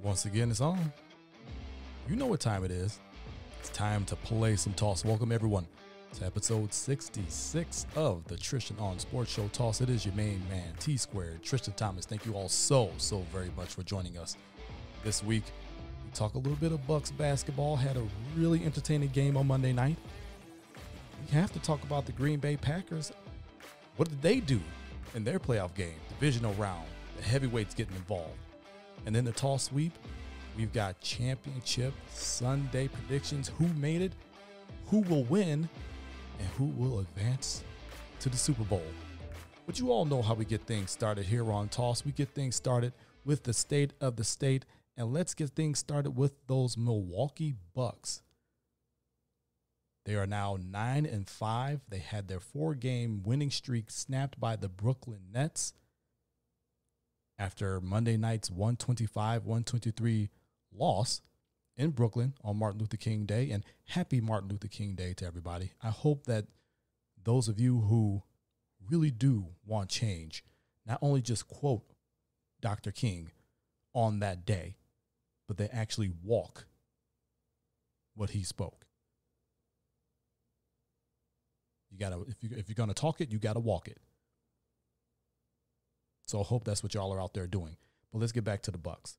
Once again, it's on. You know what time it is. It's time to play some toss. Welcome, everyone, to episode 66 of the Tristain on Sports Show Toss. It is your main man, T-Squared, Tristain Thomas. Thank you all so very much for joining us this week. We talk a little bit of Bucks basketball. Had a really entertaining game on Monday night. We have to talk about the Green Bay Packers. What did they do in their playoff game, divisional round? The heavyweights getting involved. And then the toss sweep, we've got championship Sunday predictions. Who made it, who will win, and who will advance to the Super Bowl. But you all know how we get things started here on Toss. We get things started with the state of the state. And let's get things started with those Milwaukee Bucks. They are now 9-5. They had their 4-game winning streak snapped by the Brooklyn Nets after Monday night's 125-123 loss in Brooklyn on Martin Luther King Day. And happy Martin Luther King Day to everybody. I hope that those of you who really do want change, not only just quote Dr. King on that day, but they actually walk what he spoke. You gotta, if you're gonna talk it, you gotta walk it. So I hope that's what y'all are out there doing. But let's get back to the Bucks.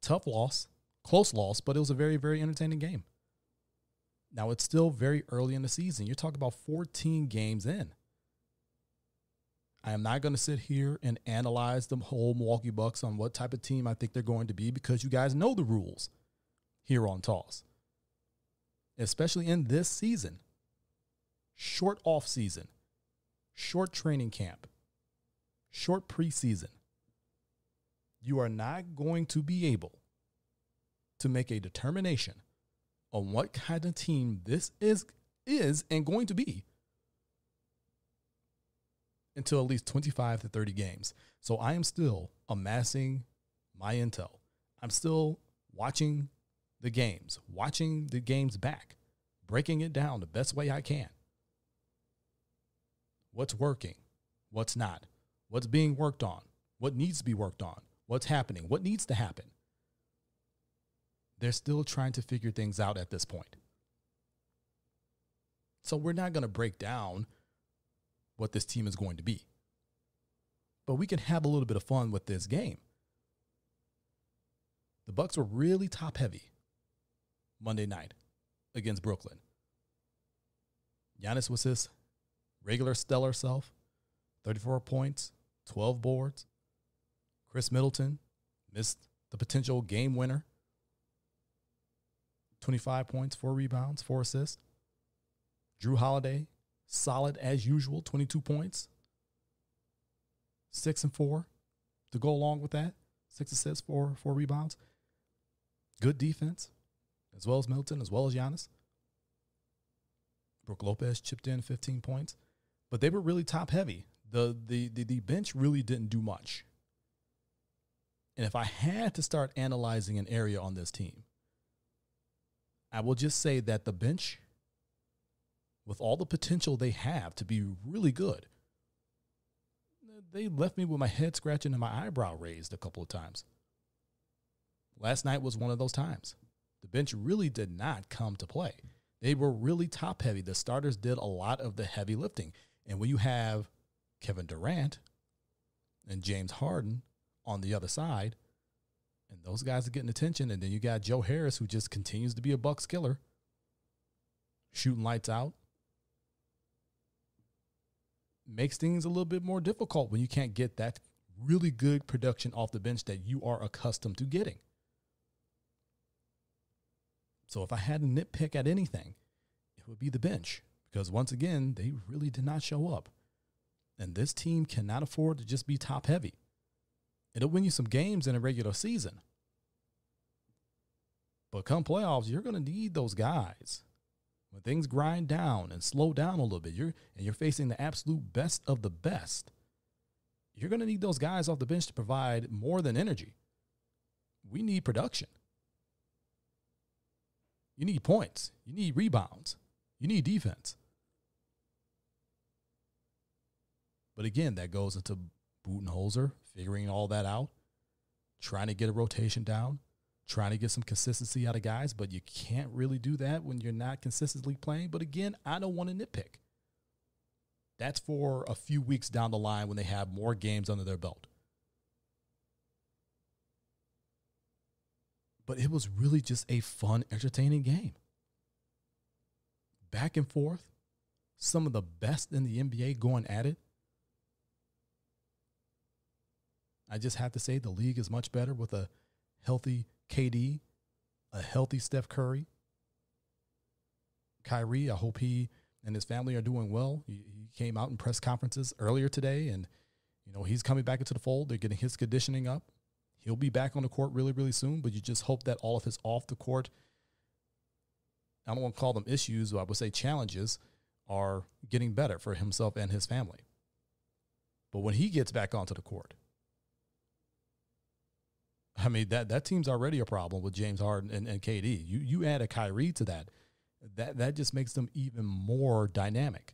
Tough loss, close loss, but it was a very, very entertaining game. Now, it's still very early in the season. You're talking about 14 games in. I am not going to sit here and analyze the whole Milwaukee Bucks on what type of team I think they're going to be, because you guys know the rules here on Toss. Especially in this season. Short off season. Short training camp. Short preseason. You are not going to be able to make a determination on what kind of team this is and going to be until at least 25 to 30 games. So I am still amassing my intel. I'm still watching the games back, breaking it down the best way I can. What's working? What's not? What's being worked on? What needs to be worked on? What's happening? What needs to happen? They're still trying to figure things out at this point. So we're not going to break down what this team is going to be. But we can have a little bit of fun with this game. The Bucks were really top heavy Monday night against Brooklyn. Giannis was his regular stellar self, 34 points, 12 boards. Chris Middleton missed the potential game winner. 25 points, 4 rebounds, 4 assists. Drew Holiday, solid as usual, 22 points. 6 and 4 to go along with that. 6 assists, 4 rebounds. Good defense, as well as Middleton, as well as Giannis. Brook Lopez chipped in 15 points. But they were really top heavy. The bench really didn't do much. And if I had to start analyzing an area on this team, I will just say that the bench, with all the potential they have to be really good, they left me with my head scratching and my eyebrow raised a couple of times. Last night was one of those times. The bench really did not come to play. They were really top heavy. The starters did a lot of the heavy lifting. And when you have Kevin Durant and James Harden on the other side, and those guys are getting attention, and then you got Joe Harris, who just continues to be a Bucks killer, shooting lights out, makes things a little bit more difficult when you can't get that really good production off the bench that you are accustomed to getting. So if I had to nitpick at anything, it would be the bench, because once again, they really did not show up. And this team cannot afford to just be top heavy. It'll win you some games in a regular season. But come playoffs, you're going to need those guys. When things grind down and slow down a little bit, you're facing the absolute best of the best, you're going to need those guys off the bench to provide more than energy. We need production. You need points. You need rebounds. You need defense. But again, that goes into Budenholzer figuring all that out. trying to get a rotation down, trying to get some consistency out of guys, but you can't really do that when you're not consistently playing. But again, I don't want to nitpick. That's for a few weeks down the line when they have more games under their belt. But it was really just a fun, entertaining game. Back and forth. Some of the best in the NBA going at it. I just have to say the league is much better with a healthy KD, a healthy Steph Curry. Kyrie, I hope he and his family are doing well. He came out in press conferences earlier today, and he's coming back into the fold. They're getting his conditioning up. He'll be back on the court really, really soon, but you just hope that all of his off the court, I don't want to call them issues, but I would say challenges, are getting better for himself and his family. But when he gets back onto the court, I mean, that team's already a problem with James Harden and KD. You add a Kyrie to that just makes them even more dynamic.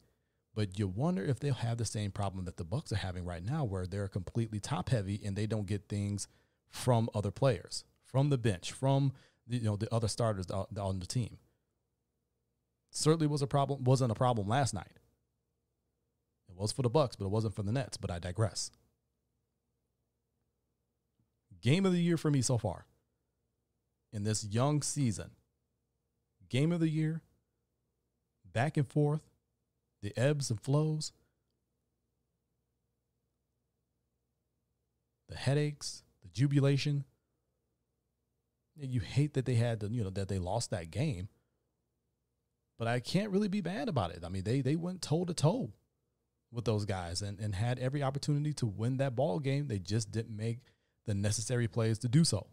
But you wonder if they'll have the same problem that the Bucks are having right now, where they're completely top heavy and they don't get things from other players, from the bench, from the other starters on the team. Certainly wasn't a problem last night. It was for the Bucks, but it wasn't for the Nets. But I digress. Game of the year for me so far in this young season. Game of the year, back and forth, the ebbs and flows, the headaches, the jubilation. You hate that they had to, that they lost that game. But I can't really be mad about it. I mean, they went toe-to-toe with those guys and had every opportunity to win that ball game. They just didn't make the necessary plays to do so.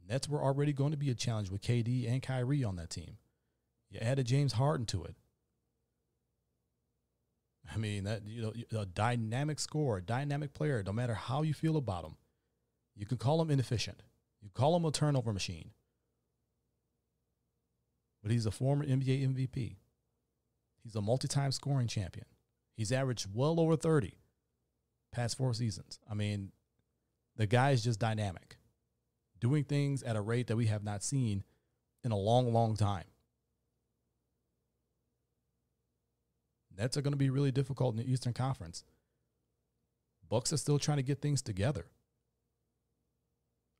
Nets were already going to be a challenge with KD and Kyrie on that team. You added James Harden to it. I mean, that a dynamic scorer, a dynamic player, no matter how you feel about him. You can call him inefficient. You call him a turnover machine. But he's a former NBA MVP. He's a multi-time scoring champion. He's averaged well over 30 past 4 seasons. I mean, the guy is just dynamic, doing things at a rate that we have not seen in a long, long time. Nets are going to be really difficult in the Eastern Conference. Bucks are still trying to get things together.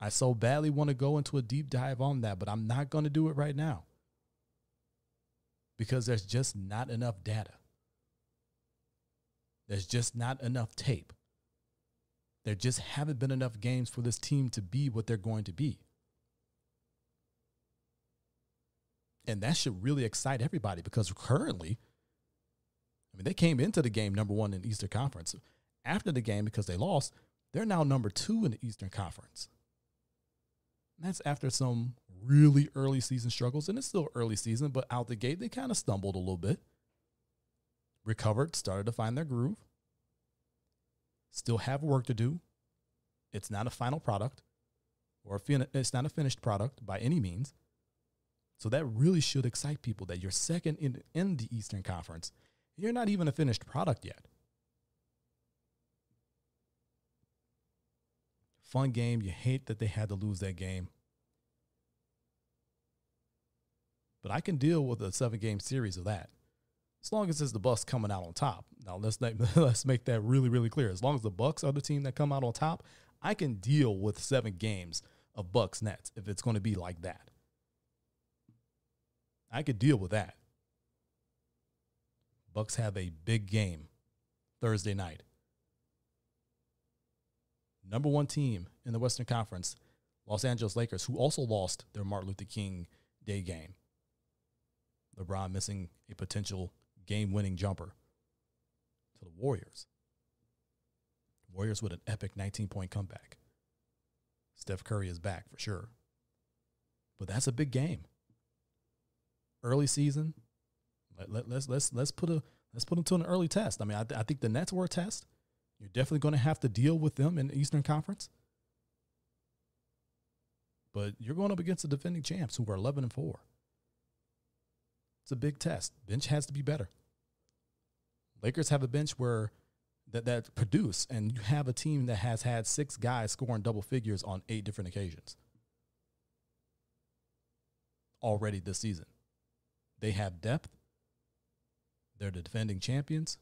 I so badly want to go into a deep dive on that, but I'm not going to do it right now because there's just not enough data. There's just not enough tape. There just haven't been enough games for this team to be what they're going to be. And that should really excite everybody because currently, I mean, they came into the game number 1 in the Eastern Conference. After the game, because they lost, they're now number 2 in the Eastern Conference. And that's after some really early season struggles, and it's still early season, but out the gate, they kind of stumbled a little bit. Recovered, started to find their groove. Still have work to do. It's not a final product, or it's not a finished product by any means. So that really should excite people that you're second in the Eastern Conference. You're not even a finished product yet. Fun game. You hate that they had to lose that game. But I can deal with a 7-game series of that. As long as it's the Bucks coming out on top. Now, let's make that really, really clear. As long as the Bucks are the team that come out on top, I can deal with 7 games of Bucks Nets if it's going to be like that. I could deal with that. Bucks have a big game Thursday night. Number 1 team in the Western Conference, Los Angeles Lakers, who also lost their Martin Luther King Day game. LeBron missing a potential game-winning jumper to the Warriors. Warriors with an epic 19-point comeback. Steph Curry is back for sure. But that's a big game. Early season. Let's put them to an early test. I mean, I think the Nets were a test. You're definitely going to have to deal with them in the Eastern Conference. But you're going up against the defending champs who are 11-4. It's a big test. Bench has to be better. Lakers have a bench where that produce, and you have a team that has had 6 guys scoring double figures on 8 different occasions already this season. They have depth. They're the defending champions.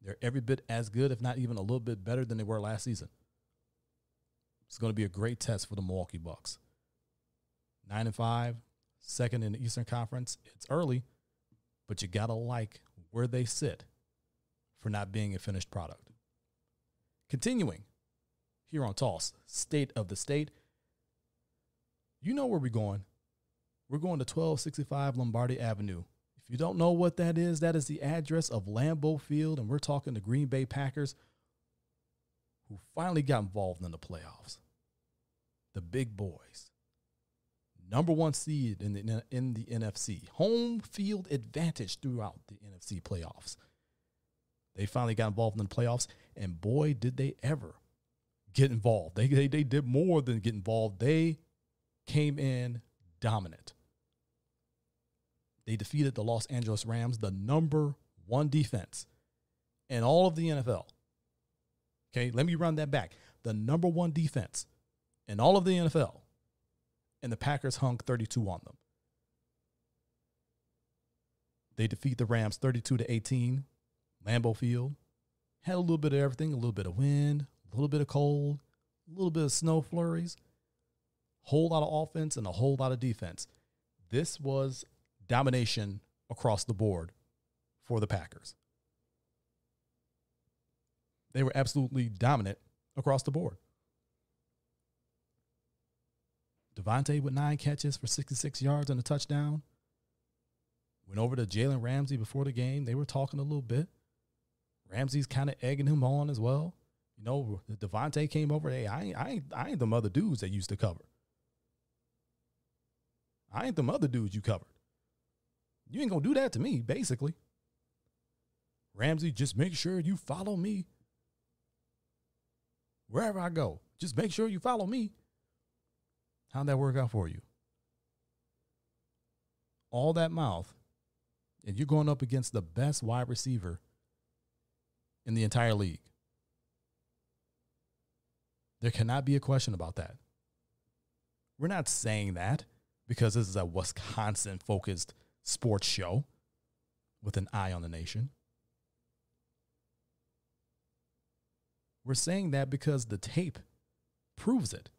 They're every bit as good, if not even a little bit better than they were last season. It's going to be a great test for the Milwaukee Bucks. 9-5, second in the Eastern Conference. It's early, but you got to like where they sit for not being a finished product. Continuing here on Toss, State of the State. You know where we're going. We're going to 1265 Lombardi Avenue. If you don't know what that is the address of Lambeau Field, and we're talking the Green Bay Packers, who finally got involved in the playoffs. The big boys. Number 1 seed in the NFC. Home field advantage throughout the NFC playoffs. They finally got involved in the playoffs, and boy, did they ever get involved. They did more than get involved. They came in dominant. They defeated the Los Angeles Rams, the number 1 defense in all of the NFL. Okay, let me run that back. The number 1 defense in all of the NFL. And the Packers hung 32 on them. They defeat the Rams 32-18. Lambeau Field. Had a little bit of everything, a little bit of wind, a little bit of cold, a little bit of snow flurries, whole lot of offense and a whole lot of defense. This was domination across the board for the Packers. They were absolutely dominant across the board. Devontae with 9 catches for 66 yards and a touchdown. Went over to Jalen Ramsey before the game. They were talking a little bit. Ramsey's kind of egging him on as well. You know, Devontae came over. Hey, I ain't them other dudes that used to cover. I ain't them other dudes you covered. You ain't going to do that to me, basically. Ramsey, just make sure you follow me. Wherever I go, just make sure you follow me. How'd that work out for you? All that mouth, and you're going up against the best wide receiver in the entire league. There cannot be a question about that. We're not saying that because this is a Wisconsin-focused sports show with an eye on the nation. We're saying that because the tape proves it.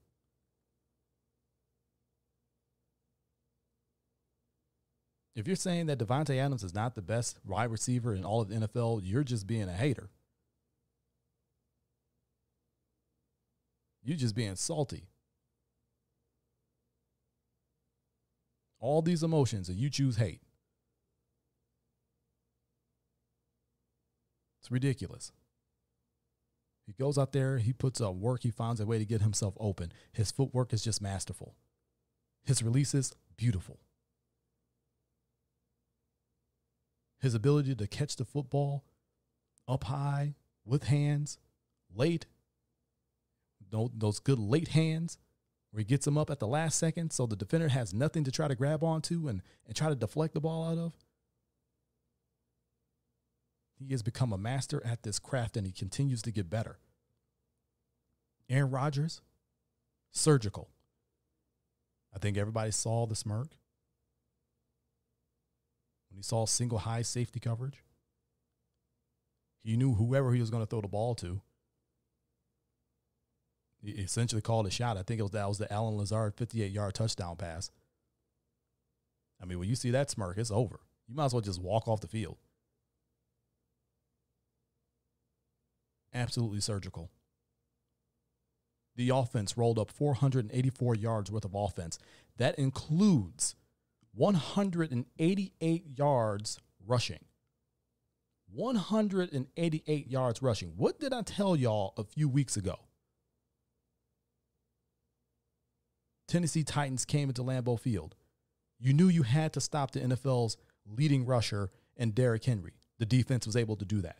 If you're saying that Devontae Adams is not the best wide receiver in all of the NFL, you're just being a hater. You're just being salty. All these emotions, and you choose hate. It's ridiculous. He goes out there, he puts up work, he finds a way to get himself open. His footwork is just masterful. His releases, beautiful. His ability to catch the football up high with hands, late, those good late hands where he gets them up at the last second so the defender has nothing to try to grab onto and try to deflect the ball out of. He has become a master at this craft, and he continues to get better. Aaron Rodgers, surgical. I think everybody saw the smirk when he saw single high safety coverage. He knew whoever he was going to throw the ball to. He essentially called a shot. I think that was the Allen Lazard 58-yard touchdown pass. I mean, when you see that smirk, it's over. You might as well just walk off the field. Absolutely surgical. The offense rolled up 484 yards worth of offense. That includes 188 yards rushing. 188 yards rushing. What did I tell y'all a few weeks ago? Tennessee Titans came into Lambeau Field. You knew you had to stop the NFL's leading rusher and Derrick Henry. The defense was able to do that.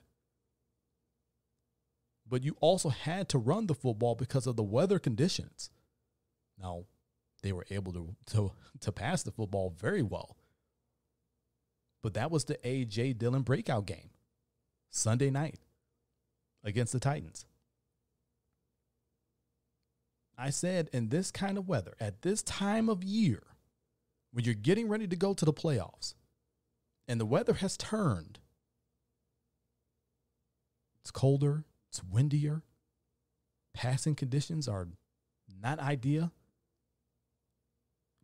But you also had to run the football because of the weather conditions. Now, they were able to pass the football very well. But that was the A.J. Dillon breakout game. Sunday night. against the Titans. I said in this kind of weather, at this time of year, when you're getting ready to go to the playoffs, and the weather has turned, it's colder, it's windier, passing conditions are not ideal.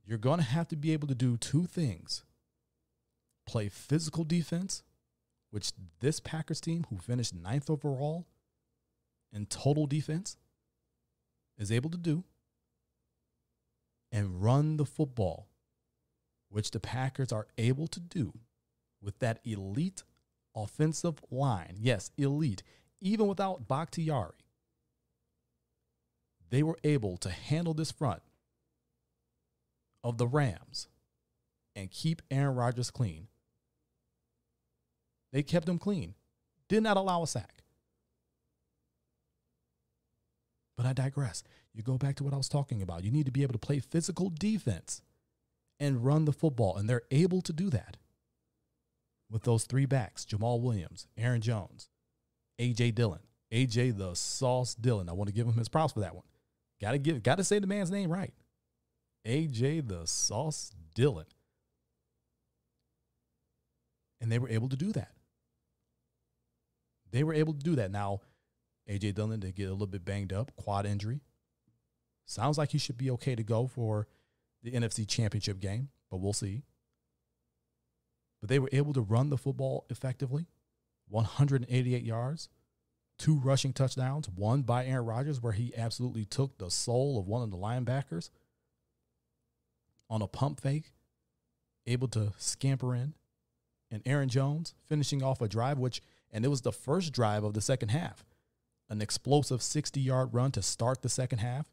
You're going to have to be able to do two things. Play physical defense, which this Packers team, who finished 9th overall in total defense, is able to do, and run the football, which the Packers are able to do with that elite offensive line. Yes, elite. Even without Bakhtiari, they were able to handle this front of the Rams and keep Aaron Rodgers clean. They kept him clean. Did not allow a sack. But I digress. You go back to what I was talking about. You need to be able to play physical defense and run the football, and they're able to do that with those three backs: Jamal Williams, Aaron Jones, A.J. Dillon. A.J. the Sauce Dillon. I want to give him his props for that one. Got to say the man's name right. A.J. the Sauce Dillon. And they were able to do that. Now, A.J. Dillon did get a little bit banged up, quad injury. Sounds like he should be okay to go for the NFC Championship game, but we'll see. But they were able to run the football effectively, 188 yards, 2 rushing touchdowns, one by Aaron Rodgers where he absolutely took the soul of one of the linebackers on a pump fake, able to scamper in. And Aaron Jones finishing off a drive, and it was the first drive of the second half. An explosive 60-yard run to start the second half.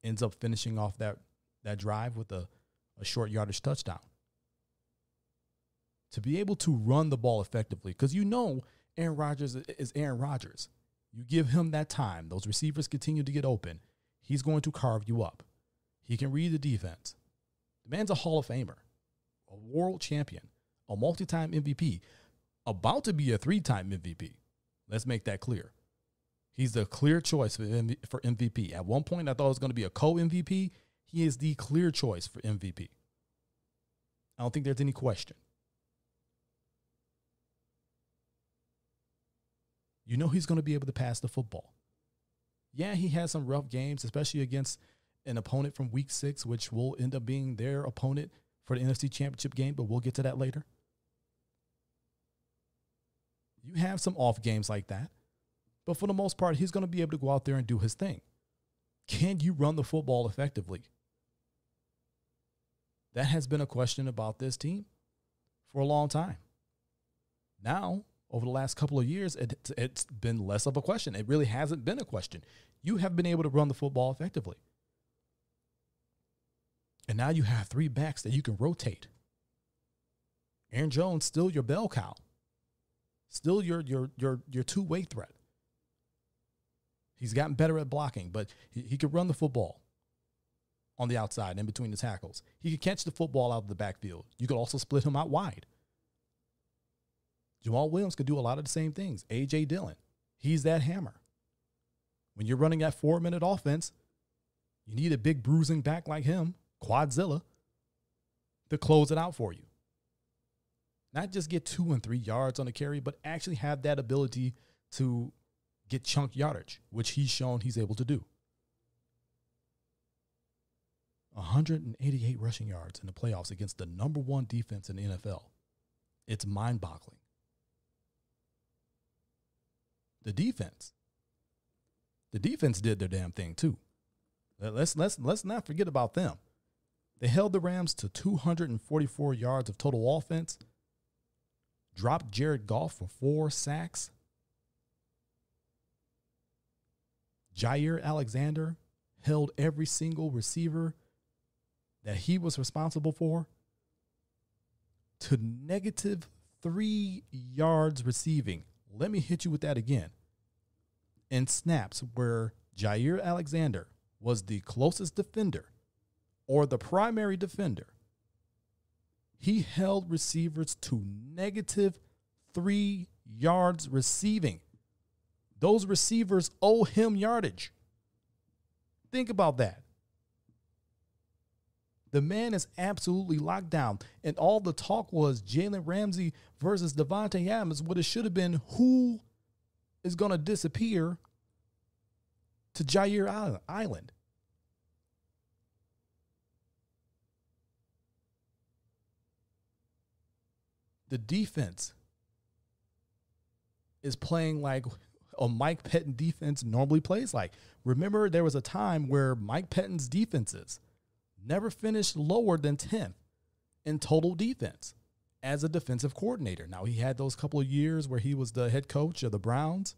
Ends up finishing off that drive with a short yardage touchdown. To be able to run the ball effectively, because you know Aaron Rodgers is Aaron Rodgers. You give him that time. Those receivers continue to get open. He's going to carve you up. He can read the defense. The man's a Hall of Famer, a world champion, a multi-time MVP, about to be a 3-time MVP. Let's make that clear. He's the clear choice for MVP. At one point, I thought it was going to be a co-MVP. He is the clear choice for MVP. I don't think there's any question. You know he's going to be able to pass the football. Yeah, he had some rough games, especially against an opponent from Week 6, which will end up being their opponent for the NFC Championship game, but we'll get to that later. You have some off games like that, but for the most part, he's going to be able to go out there and do his thing. Can you run the football effectively? That has been a question about this team for a long time. Now, over the last couple of years, it's been less of a question. It really hasn't been a question. You have been able to run the football effectively. And now you have 3 backs that you can rotate. Aaron Jones, still your bell cow. Still your two-way threat. He's gotten better at blocking, but he could run the football on the outside in between the tackles. He could catch the football out of the backfield. You could also split him out wide. Jamal Williams could do a lot of the same things. A.J. Dillon, he's that hammer. When you're running that 4-minute offense, you need a big bruising back like him, Quadzilla, to close it out for you. Not just get 2 and 3 yards on the carry, but actually have that ability to get chunk yardage, which he's shown he's able to do. 188 rushing yards in the playoffs against the number 1 defense in the NFL. It's mind-boggling. The defense did their damn thing too. Let's not forget about them. They held the Rams to 244 yards of total offense, dropped Jared Goff for 4 sacks. Jair Alexander held every single receiver that he was responsible for to -3 yards receiving. Let me hit you with that again. In snaps where Jair Alexander was the closest defender or the primary defender, he held receivers to -3 yards receiving. Those receivers owe him yardage. Think about that. The man is absolutely locked down. And all the talk was Jalen Ramsey versus Devontae Adams. What it should have been, who is going to disappear to Jair Island? The defense is playing like a Mike Pettin defense normally plays like. Remember, there was a time where Mike Pettin's defenses never finished lower than 10th in total defense as a defensive coordinator. Now, he had those couple of years where he was the head coach of the Browns.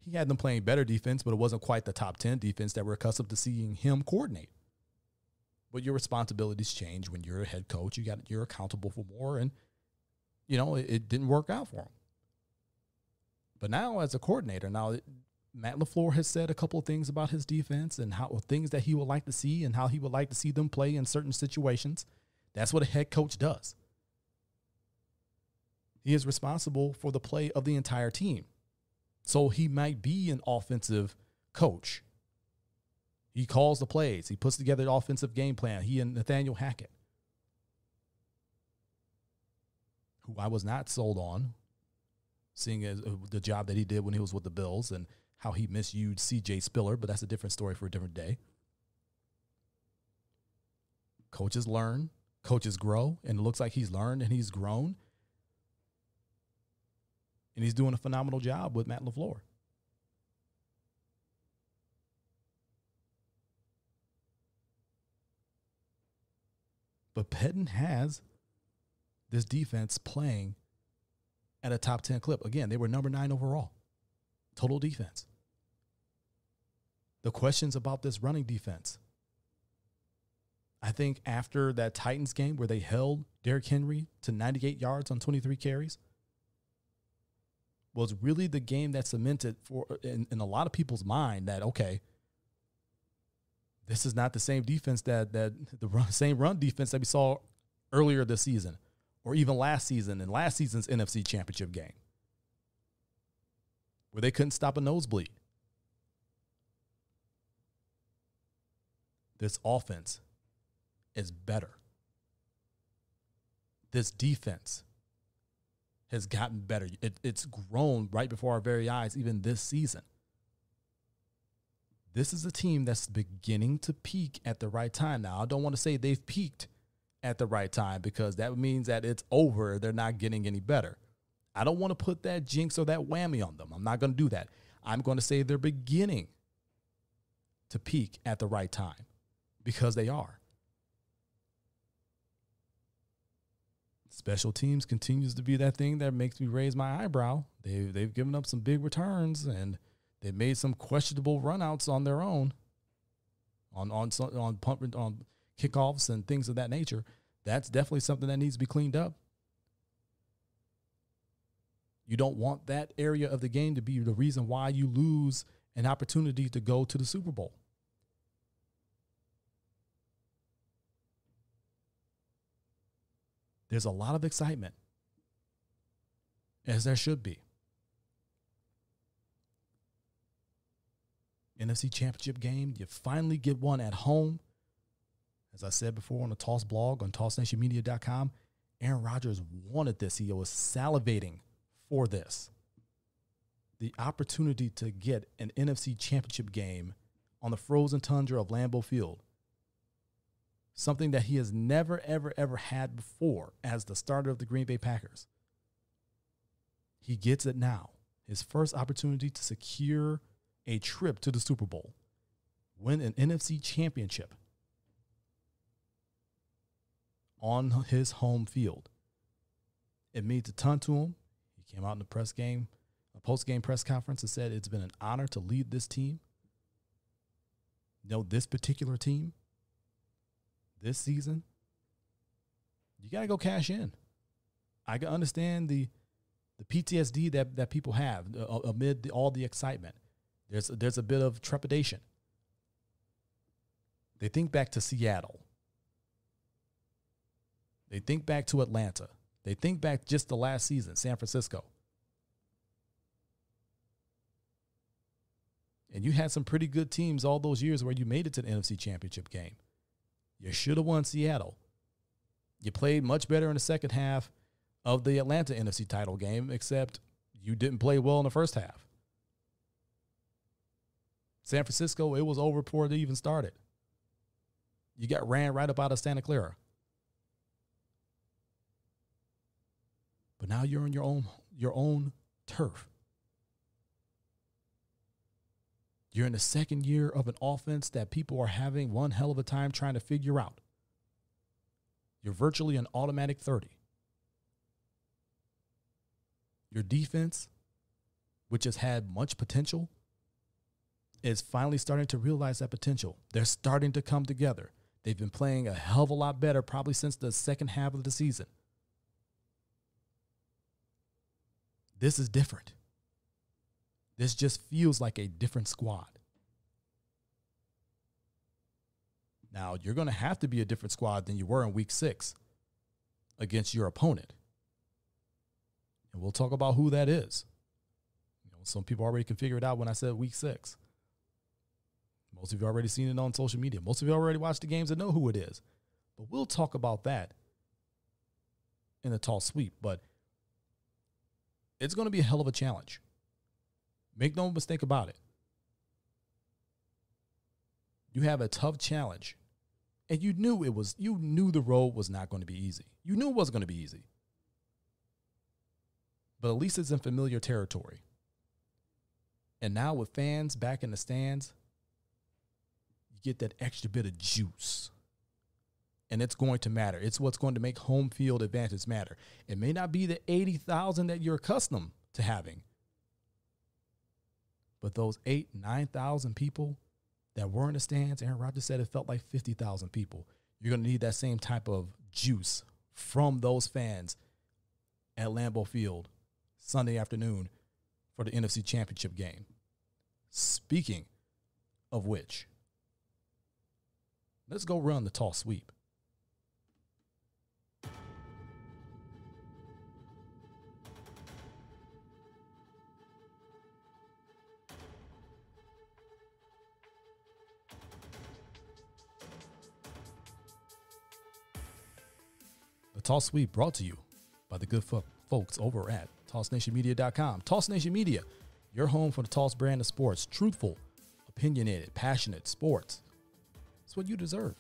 He had them playing better defense, but it wasn't quite the top 10 defense that we're accustomed to seeing him coordinate. But your responsibilities change when you're a head coach. You're accountable for more, and it didn't work out for him. But now, as a coordinator, Matt LaFleur has said a couple of things about his defense and how things that he would like to see and how he would like to see them play in certain situations. That's what a head coach does. He is responsible for the play of the entire team. So he might be an offensive coach. He calls the plays. He puts together the offensive game plan. He and Nathaniel Hackett, who I was not sold on, seeing as the job that he did when he was with the Bills and how he misused C.J. Spiller, but that's a different story for a different day. Coaches learn, coaches grow, and it looks like he's learned and he's grown. And he's doing a phenomenal job with Matt LaFleur. But Pettin has this defense playing at a top 10 clip. Again, they were number 9 overall. Total defense. The questions about this running defense. I think after that Titans game where they held Derrick Henry to 98 yards on 23 carries was really the game that cemented in a lot of people's mind that, okay, this is not the same defense same run defense that we saw earlier this season or even last season in last season's NFC Championship game where they couldn't stop a nosebleed. This offense is better. This defense has gotten better. It's grown right before our very eyes, even this season. This is a team that's beginning to peak at the right time. Now, I don't want to say they've peaked at the right time because that means that it's over. They're not getting any better. I don't want to put that jinx or that whammy on them. I'm not going to do that. I'm going to say they're beginning to peak at the right time because they are. Special teams continues to be that thing that makes me raise my eyebrow. They've given up some big returns and they've made some questionable runouts on their own, on kickoffs and things of that nature. That's definitely something that needs to be cleaned up. You don't want that area of the game to be the reason why you lose an opportunity to go to the Super Bowl. There's a lot of excitement, as there should be. NFC Championship game, you finally get one at home. As I said before on the Toss blog on tossnationmedia.com, Aaron Rodgers wanted this. He was salivating for this. The opportunity to get an NFC Championship game on the frozen tundra of Lambeau Field. Something that he has never, ever, ever had before as the starter of the Green Bay Packers. He gets it now. His first opportunity to secure a trip to the Super Bowl. Win an NFC Championship on his home field. It means a ton to him. He came out in the post-game press conference and said it's been an honor to lead this team. This particular team. This season, you got to go cash in. I can understand the PTSD that people have amid all the excitement. There's a bit of trepidation. They think back to Seattle. They think back to Atlanta. They think back just the last season, San Francisco. And you had some pretty good teams all those years where you made it to the NFC Championship game. You should have won Seattle. You played much better in the second half of the Atlanta NFC title game, except you didn't play well in the first half. San Francisco, it was over before they even started. You got ran right up out of Santa Clara. But now you're on your own turf. You're in the second year of an offense that people are having one hell of a time trying to figure out. You're virtually an automatic 30. Your defense, which has had much potential, is finally starting to realize that potential. They're starting to come together. They've been playing a hell of a lot better probably since the second half of the season. This is different. This just feels like a different squad. Now, you're going to have to be a different squad than you were in week 6 against your opponent. And we'll talk about who that is. Some people already can figure it out when I said week 6. Most of you already seen it on social media. Most of you already watched the games and know who it is. But we'll talk about that in a tall sweep. But it's going to be a hell of a challenge. Make no mistake about it. You have a tough challenge. And you knew the road was not going to be easy. You knew it wasn't going to be easy. But at least it's in familiar territory. And now with fans back in the stands, you get that extra bit of juice. And it's going to matter. It's what's going to make home field advantage matter. It may not be the 80,000 that you're accustomed to having. But those 8,000, 9,000 people that were in the stands, Aaron Rodgers said it felt like 50,000 people. You're going to need that same type of juice from those fans at Lambeau Field Sunday afternoon for the NFC Championship game. Speaking of which, let's go run the tall sweep. The tall sweep brought to you by the good folks over at TossNationMedia.com. Toss Nation Media, your home for the Toss brand of sports. Truthful, opinionated, passionate sports. It's what you deserve.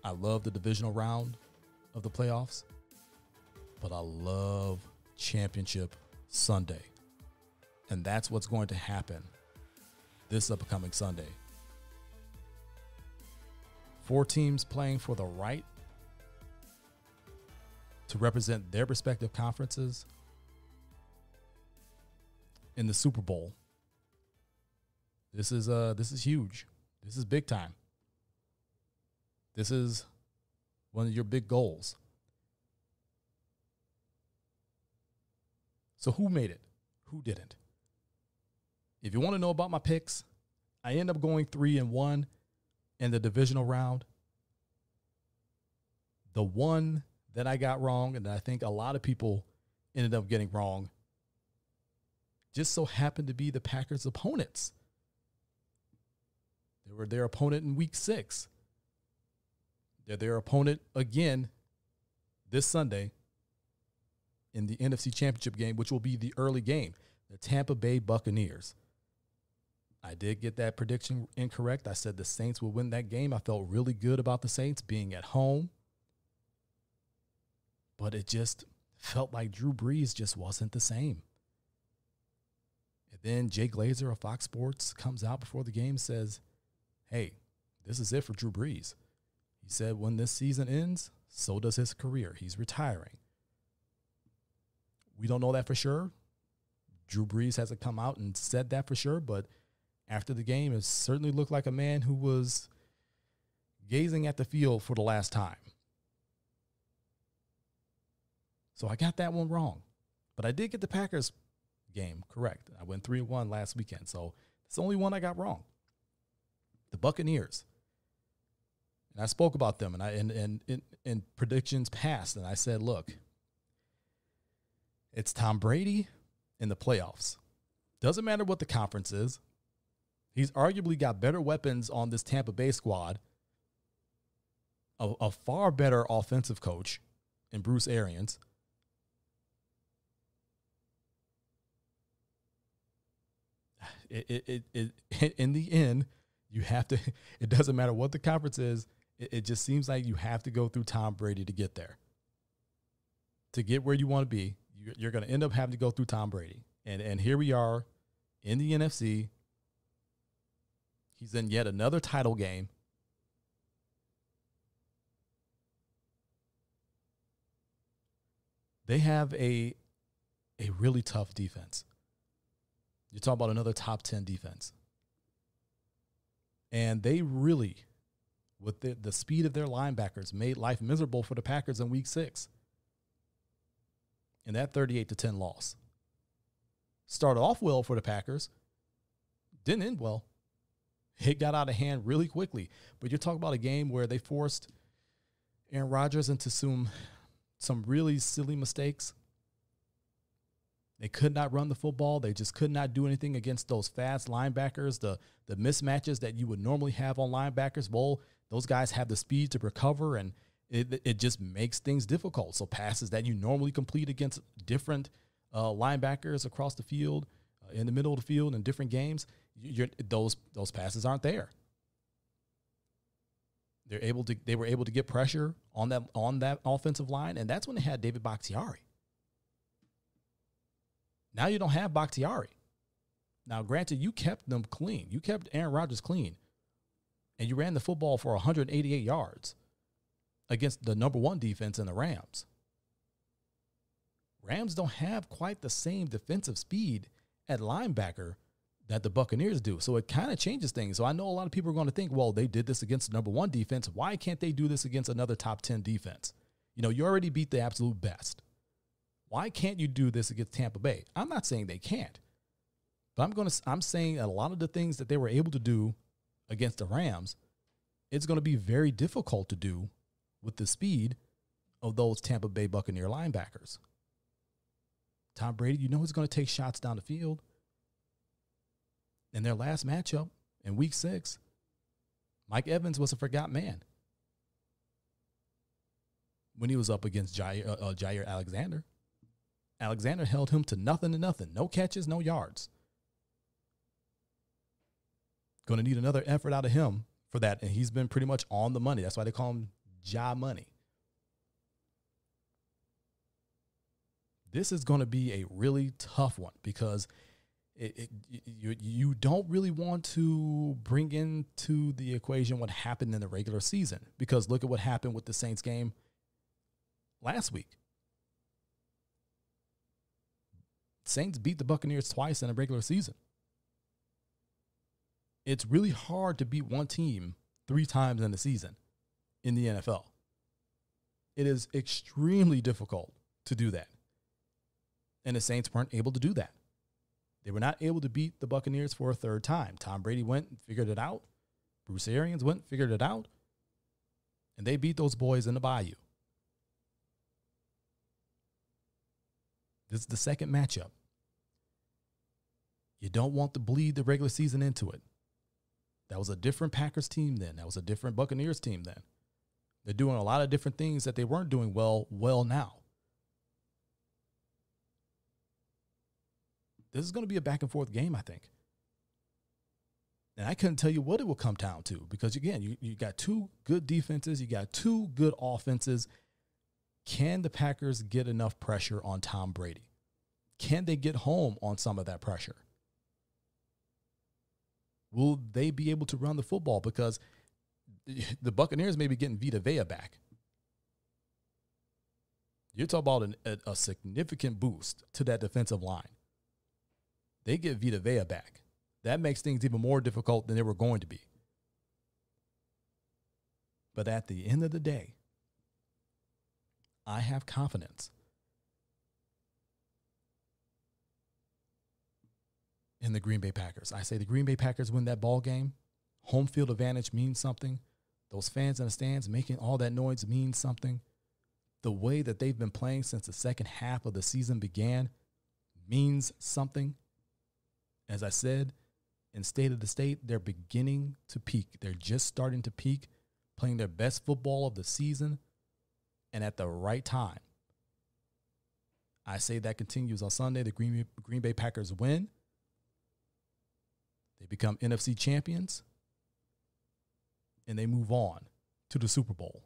I love the divisional round of the playoffs, but I love Championship Sunday. And that's what's going to happen this upcoming Sunday. 4 teams playing for the right to represent their respective conferences in the Super Bowl. This is huge. This is big time. This is one of your big goals. So who made it? Who didn't? If you want to know about my picks, I end up going 3-1 in the divisional round. The one that I got wrong, and that I think a lot of people ended up getting wrong, just so happened to be the Packers' opponents. They were their opponent in week 6. They're their opponent again this Sunday in the NFC Championship game, which will be the early game, the Tampa Bay Buccaneers. I did get that prediction incorrect. I said the Saints will win that game. I felt really good about the Saints being at home. But it just felt like Drew Brees just wasn't the same. And then Jay Glazer of Fox Sports comes out before the game and says, hey, this is it for Drew Brees. He said when this season ends, so does his career. He's retiring. We don't know that for sure. Drew Brees hasn't come out and said that for sure, but after the game, it certainly looked like a man who was gazing at the field for the last time. So I got that one wrong. But I did get the Packers game correct. I went 3-1 last weekend, so it's the only one I got wrong. The Buccaneers. And I spoke about them and in predictions past, and I said, look, it's Tom Brady in the playoffs. Doesn't matter what the conference is. He's arguably got better weapons on this Tampa Bay squad, a far better offensive coach in Bruce Arians. In the end, you have to, it doesn't matter what the conference is. It just seems like you have to go through Tom Brady to get there. To get where you want to be, you're going to end up having to go through Tom Brady. And here we are in the NFC. He's in yet another title game. They have a really tough defense. You talk about another top 10 defense. And they really, with the speed of their linebackers, made life miserable for the Packers in Week 6. In that 38-10 loss. Started off well for the Packers. Didn't end well. It got out of hand really quickly. But you're talking about a game where they forced Aaron Rodgers into some really silly mistakes. They could not run the football. They just could not do anything against those fast linebackers, the mismatches that you would normally have on linebackers. Well, those guys have the speed to recover, and it just makes things difficult. So passes that you normally complete against different linebackers across the field, in the middle of the field in different games, those passes aren't there. They were able to get pressure on that offensive line, and that's when they had David Bakhtiari. Now you don't have Bakhtiari. Now, granted, you kept them clean. You kept Aaron Rodgers clean. And you ran the football for 188 yards against the number one defense in the Rams. Rams don't have quite the same defensive speed at linebacker that the Buccaneers do. So it kind of changes things. So I know a lot of people are going to think, well, they did this against the number one defense. Why can't they do this against another top 10 defense? You already beat the absolute best. Why can't you do this against Tampa Bay? I'm not saying they can't, but I'm saying a lot of the things that they were able to do against the Rams, it's going to be very difficult to do with the speed of those Tampa Bay Buccaneer linebackers. Tom Brady, he's going to take shots down the field. In their last matchup in Week 6, Mike Evans was a forgotten man when he was up against Jair Alexander. Alexander held him to nothing. No catches, no yards. Going to need another effort out of him for that, and he's been pretty much on the money. That's why they call him Ja Money. This is going to be a really tough one because you don't really want to bring into the equation what happened in the regular season, because look at what happened with the Saints game last week. Saints beat the Buccaneers twice in a regular season. It's really hard to beat one team 3 times in a season in the NFL. It is extremely difficult to do that. And the Saints weren't able to do that. They were not able to beat the Buccaneers for a 3rd time. Tom Brady went and figured it out. Bruce Arians went and figured it out. And they beat those boys in the Bayou. This is the second matchup. You don't want to bleed the regular season into it. That was a different Packers team then. That was a different Buccaneers team then. They're doing a lot of different things that they weren't doing well now. This is going to be a back and forth game, I think. And I couldn't tell you what it will come down to, because, again, you got 2 good defenses. You got 2 good offenses. Can the Packers get enough pressure on Tom Brady? Can they get home on some of that pressure? Will they be able to run the football? Because the Buccaneers may be getting Vita Vea back. You're talking about a significant boost to that defensive line. They get Vita Vea back. That makes things even more difficult than they were going to be. But at the end of the day, I have confidence in the Green Bay Packers. I say the Green Bay Packers win that ball game. Home field advantage means something. Those fans in the stands making all that noise means something. The way that they've been playing since the second half of the season began means something. As I said, in State of the State, they're beginning to peak. They're just starting to peak, playing their best football of the season and at the right time. I say that continues on Sunday. The Green Bay Packers win. They become NFC champions, and they move on to the Super Bowl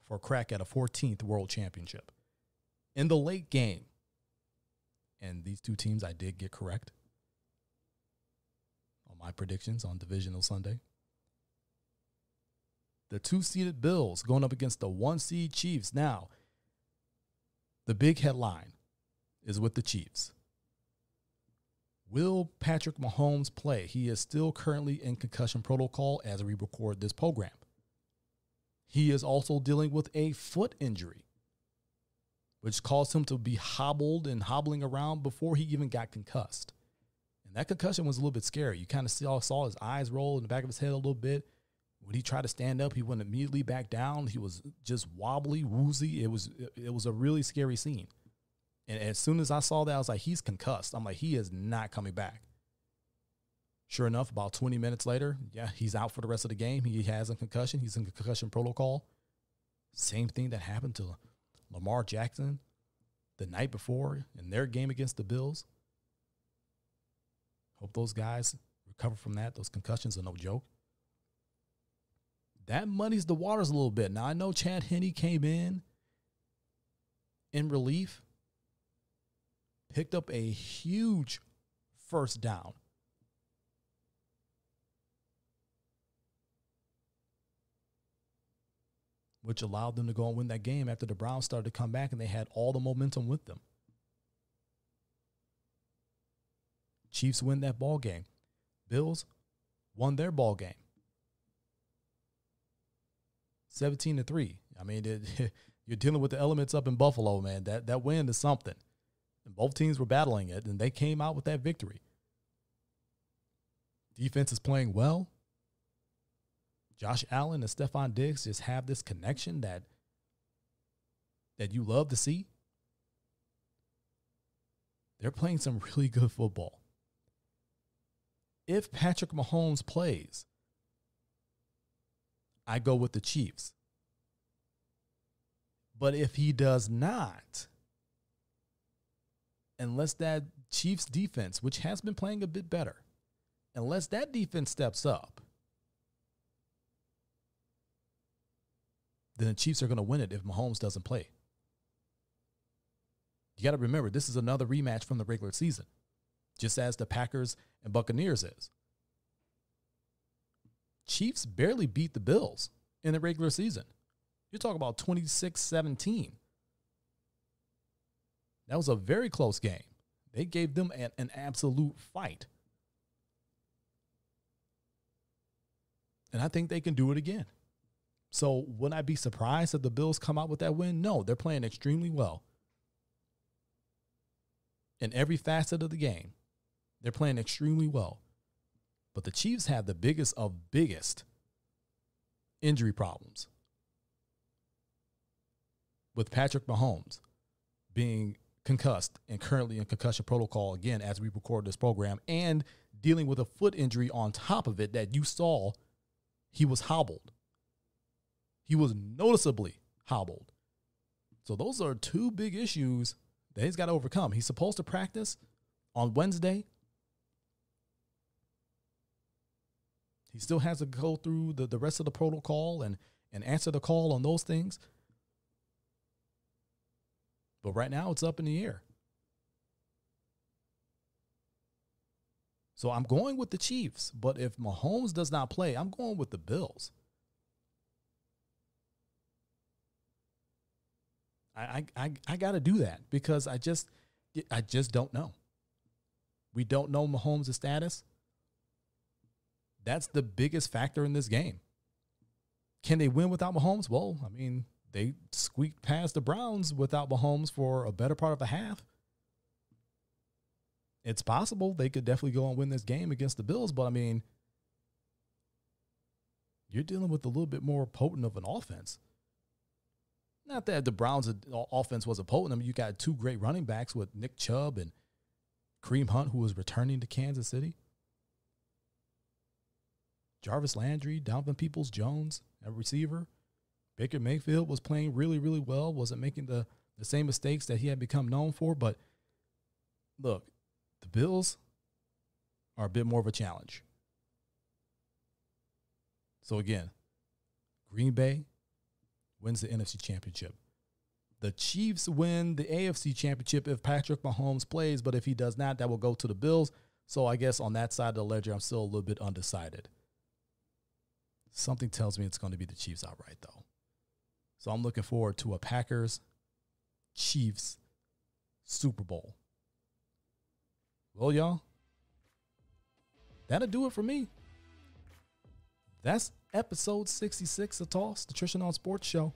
for a crack at a 14th World Championship. In the late game, and these two teams I did get correct on my predictions on Divisional Sunday. The 2-seeded Bills going up against the 1-seed Chiefs. Now, the big headline is with the Chiefs. Will Patrick Mahomes play? He is still currently in concussion protocol as we record this program. He is also dealing with a foot injury, which caused him to be hobbled and hobbling around before he even got concussed. And that concussion was a little bit scary. You kind of saw his eyes roll in the back of his head a little bit. When he tried to stand up, he went immediately back down. He was just wobbly, woozy. It was a really scary scene. And as soon as I saw that, I was like, he's concussed. I'm like, he is not coming back. Sure enough, about 20 minutes later, yeah, he's out for the rest of the game. He has a concussion. He's in concussion protocol. Same thing that happened to Lamar Jackson the night before in their game against the Bills. Hope those guys recover from that. Those concussions are no joke. That muddies the waters a little bit. Now, I know Chad Henne came in relief, picked up a huge first down. Which allowed them to go and win that game after the Browns started to come back and they had all the momentum with them. Chiefs win that ball game. Bills won their ball game. 17-3. I mean, you're dealing with the elements up in Buffalo, man. That win is something. And both teams were battling it, and they came out with that victory. Defense is playing well. Josh Allen and Stephon Diggs just have this connection that you love to see. They're playing some really good football. If Patrick Mahomes plays, I go with the Chiefs. But if he does not, unless that Chiefs defense, which has been playing a bit better, unless that defense steps up, then the Chiefs are going to win it if Mahomes doesn't play. You got to remember, this is another rematch from the regular season, just as the Packers and Buccaneers is. Chiefs barely beat the Bills in the regular season. You're talking about 26-17. That was a very close game. They gave them an absolute fight. And I think they can do it again. So would I be surprised if the Bills come out with that win? No, they're playing extremely well. In every facet of the game, they're playing extremely well. But the Chiefs have the biggest of biggest injury problems. With Patrick Mahomes being concussed and currently in concussion protocol again as we record this program, and dealing with a foot injury on top of it that you saw he was hobbled. He was noticeably hobbled. So those are two big issues that he's got to overcome. He's supposed to practice on Wednesday. He still has to go through the rest of the protocol and answer the call on those things. But right now it's up in the air. So I'm going with the Chiefs. But if Mahomes does not play, I'm going with the Bills. I got to do that because I just don't know. We don't know Mahomes' status. That's the biggest factor in this game. Can they win without Mahomes? Well, I mean, they squeaked past the Browns without Mahomes for a better part of a half. It's possible they could definitely go and win this game against the Bills, but I mean, you're dealing with a little bit more potent of an offense. Not that the Browns' offense wasn't potent. I mean, you got two great running backs with Nick Chubb and Kareem Hunt, who was returning to Kansas City. Jarvis Landry, Donovan Peoples-Jones, a receiver. Baker Mayfield was playing really, really well, wasn't making the same mistakes that he had become known for. But look, the Bills are a bit more of a challenge. So again, Green Bay wins the NFC Championship. The Chiefs win the AFC Championship if Patrick Mahomes plays, but if he does not, that will go to the Bills. So I guess on that side of the ledger, I'm still a little bit undecided. Something tells me it's going to be the Chiefs outright, though. So I'm looking forward to a Packers-Chiefs Super Bowl. Well, y'all, that'll do it for me. That's episode 66 of Toss, the Tristain on Sports Show.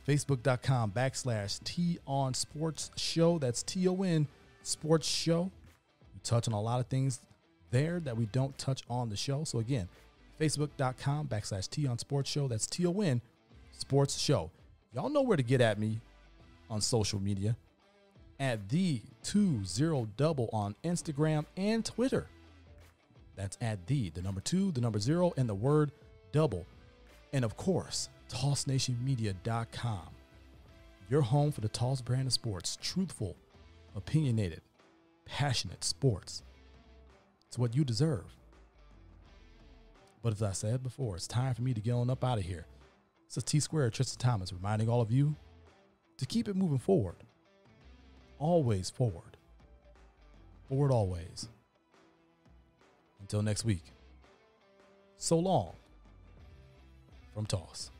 Facebook.com/T on Sports Show. That's TON Sports Show. We touch on a lot of things there that we don't touch on the show. So again, Facebook.com/T on Sports Show. That's TON Sports Show. Y'all know where to get at me on social media at the 20double on Instagram and Twitter. That's at the number 2, the number 0, and the word double. And of course, TossNationMedia.com. Your home for the Toss brand of sports. Truthful, opinionated, passionate sports. It's what you deserve. But as I said before, it's time for me to get on up out of here. This is T-Squared, Tristan Thomas, reminding all of you to keep it moving forward. Always forward. Forward always. Until next week, so long from Toss.